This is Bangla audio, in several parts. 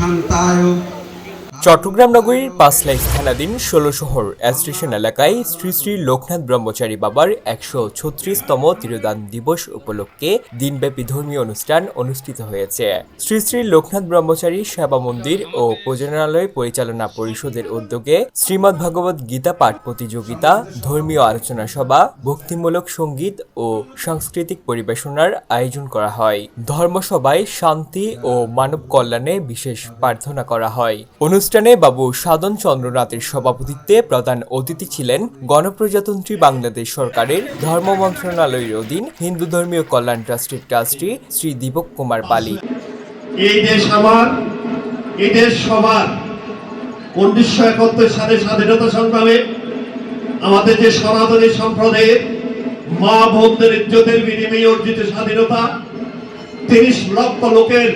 শান্তায়। চট্টগ্রাম নগরীর পাঁচলাইশ থানাধীন ১৬ শহর স্টেশন এলাকায় শ্রী শ্রী লোকনাথ ব্রহ্মচারী বাবার ১৩৬তম তিরোদান দিবস উপলক্ষে দিনব্যাপী ধর্মীয় অনুষ্ঠান অনুষ্ঠিত হয়েছে। শ্রী শ্রী লোকনাথ ব্রহ্মচারী সেবা মন্দির ও ভোজনালয় পরিচালনা পরিষদের উদ্যোগে শ্রীমদ্ ভাগবত গীতা পাঠ প্রতিযোগিতা, ধর্মীয় আলোচনা সভা, ভক্তিমূলক সঙ্গীত ও সাংস্কৃতিক পরিবেশনার আয়োজন করা হয়। ধর্মসভায় শান্তি ও মানব কল্যাণে বিশেষ প্রার্থনা করা হয়। অনুষ্ঠানে বাবু সাধন চন্দ্রনাথের সভাপতিত্বে প্রধান অতিথি ছিলেন গণপ্রজাতন্ত্রী বাংলাদেশ সরকারের ধর্ম মন্ত্রণালয়ের অধীন হিন্দু ধর্মীয় কল্যাণ ট্রাস্টের ট্রাস্টি শ্রী দীপক কুমার পালি। এই দেশ আমার, এই দেশ সবার। 1971 সালে স্বাধীনতা সংগ্রামে আমাদের যে সনাতনী সম্প্রদায়ের মা বোনদের ইজ্জতের বিনিময়ে অর্জিত স্বাধীনতা, 30 লক্ষ লোকের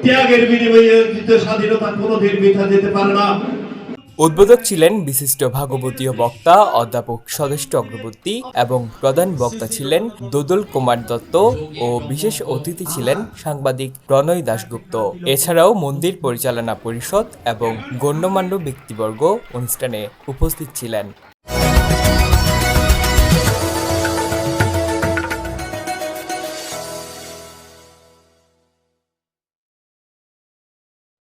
ত্যাগের বিনিময়ে অর্জিত স্বাধীনতা কোনোদিন মিথ্যা যেতে পারে না। উদ্বোধক ছিলেন বিশিষ্ট ভাগবতীয় বক্তা অধ্যাপক স্বদেশ চক্রবর্তী এবং প্রধান বক্তা ছিলেন দোদল কুমার দত্ত ও বিশেষ অতিথি ছিলেন সাংবাদিক প্রণয় দাশগুপ্ত। এছাড়াও মন্দির পরিচালনা পরিষদ এবং গণ্যমান্য ব্যক্তিবর্গ অনুষ্ঠানে উপস্থিত ছিলেন।